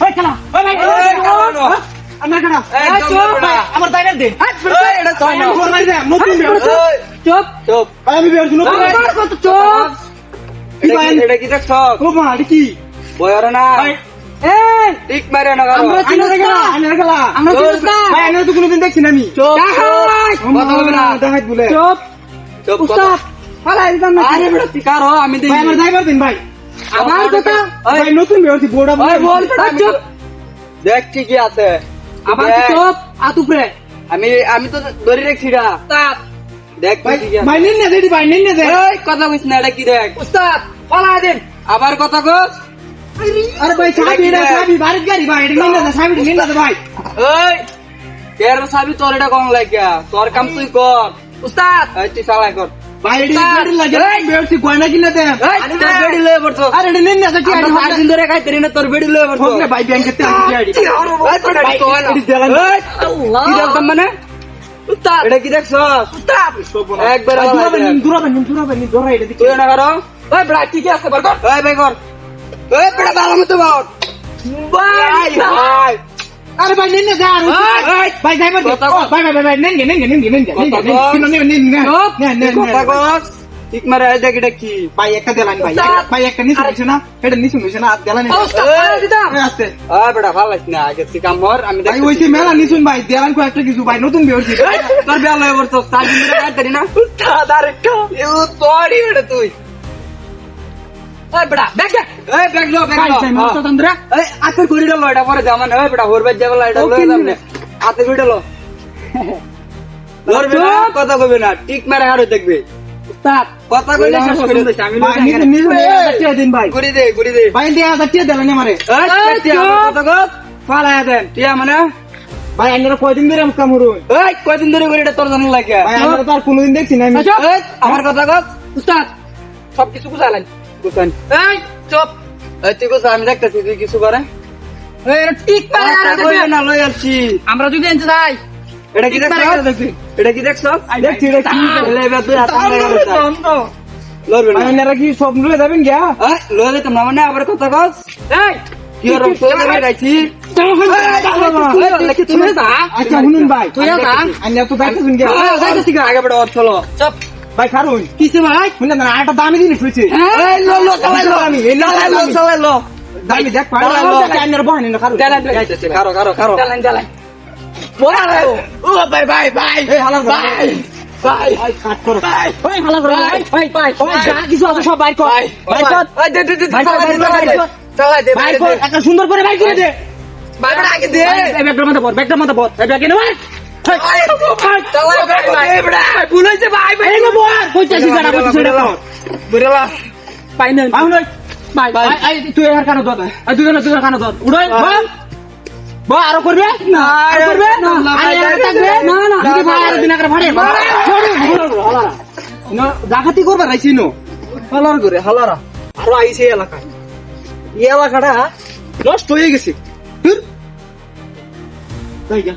ওই খেলা ওই ভাই আমার খেলা আমার দাইনার দে এটা তো না ফোন মারি দে নতুন চুপ চুপ ভাই আমি বের নতুন চুপ এটা কি দেখছ ও মা এটা কি বয়র না ভাই এই ঠিক মারে না আমরা চিনা গেলা আনার গেলা আমরা চিনি না ভাই আনার তো কোনোদিন দেখছি না আমি চুপ কথা বলবি না দেখাই বলে চুপ চুপ উস্তাদ ফালাই দিতাম না আরে বেটা তুই কারো আমি দেখি ভাই আমার ড্রাইভার দিন ভাই আমার কথা ভাই নতুন বেরছি বোর্ডা ওই বল বেটা চুপ দেখ কি আছে আবার দেখ। চুপ আতুপরে আমি তো ধরে রাখছি না দেখ ভাই কি আছে ভাই নিন না দেদি ভাই নিন না দে এই কথা কইছ না এটা কি দেখ উস্তাদ ফালাই দেন আবার কথা কস আরে ভাই চাবি এটা চাবি বাড়ির গাড়ি ভাই এটা নিন না চাবি নিন না ভাই এই কের সাবি তোর এটা কোন লাগিয়া তোর কাম তুই কর উস্তাদ এই তুই চালাই কর ভাই এটা গাড়ি লাগে বেরছি গয়না কিনে দে এই তোর বেডি লয়ে পড়ছো আরে এটা নিন না কি আমরা 4 দিন ধরে খাইতে না তোর বেডি লয়ে পড়ছো হোক না ভাই ব্যাংকে তে আইডি কি দেখতাম মানে উস্তাদ এটা কি দেখছ উস্তাদ একবার দূরাবেন দূরা এটা দিকে তুই না করো ভাই ব্রা ঠিক আছে বল কর এই ভাই কর এই বেটা ভালো মতো বল ভাই ভাই আরে ভাই নিন না যা ভাই ড্রাইভার ভাই ভাই নিন কথা কস ঠিক মারে এই দেখ এটা কি ভাই একটা দেলান ভাই ভাই একটা নিচে নিছে না এটা নিচে নিছে না দেলান আস্তে এই বেটা ভালো লাগছ না আগে তুই কাম কর আমি ভাই ওইছে মেলা নিছুন ভাই দেলান কো একটা কিছু ভাই নতুন বেরছি তোর বেলা লয়ে পড়ছো 4 দিন ধরে খাইতে না উস্তাদ আরেকটা এ তোরই বেটা তুই ওই বড়া ব্যাগ দে এই ব্যাগ লো ব্যাগ ভাই লো ভাই মস্ত তন্দ্রা এই আতের গুড়ি লো এটা পরে জামান এই বেটা হোরবে যাবলা এটা লয়ে যাম না আতের গুড়ি লো ধরবে না কথা কইবে না ঠিক মারে হারে দেখবে উস্তাদ কথা কইলে শেষ করে দিছ আমি ভাই নিচে নিচে দিন ভাই গুড়ি দে ভাই দিয়ে আদাটিয়া দেলান আমারে এই তুই আমার কথা কস ফালায়া দেন তুই মানে ভাই আপনারা কয়দিন ধরে কাম করুন এই কয়দিন ধরে করে এটা তোর জানা লাগে ভাই আমরা তো আর কোনোদিন দেখছি না আমি এই আমার কথা কস উস্তাদ সব কিছু বুঝালেন বুঝছেন এই চুপ এই তুই কস আমি দেখতেছি তুই কিছু করে এই ঠিক কথা কইলে না লই আসছি আমরা যদি এনতে যাই এটা কি দেখছ এটা কি দেখছ দেখছি এটা কি লেবে তুই হাত ধরে লড়বে না আপনারা কি সব লয়ে যাবেন গিয়া এই লড়ে তো মানে আবার কথা কস এই কি আর তোরে গাইছি আচ্ছা শুনুন ভাই তুই যা। আমি তো দেখতেছেন গিয়া যাইতেছি আগে বড় অর্থ লো চুপ ভাই খারুন কিসে ভাই শুনলেন না আটা দামি জিনিস হইছে এই লো লো চালাই লো আমি চালাই লো দামি দেখ পাড়া আপনার বহানি না খারুন যাইতেছে কারো চালান ও ভাই ভাই ভাই এই হালার ভাই ভাই কাট করো ভাই ওই হালার ভাই যা কিছু আছে সব বাইর কর বাইর কর এই দে দে চালাই দে বাইর কর একটা সুন্দর করে বাইর করে দে বাইরে আগে দে এই ব্যাগটার মধ্যে পড় এই ব্যাগে নে ভাই চালাই দে বড়া ভুল হইছে ভাই ভাই এই নে বল কইতাছি যারা কইতাছি এটা কর বুড়ালা ফাইনাল ভাই ভাই তুই আর কানো দর তুই কানো দর উড়াই বল বল আরো করবে না আরো করবে না আরে আর থাকবে না না যদি ভাই আর দিন আগে ফাড়ে হালারা না ডাকাতি করবে রাইছি নো হালার করে হালারা আরো আইছে এলাকায় এই এলাকাটা নষ্ট হয়ে গেছে তাই যা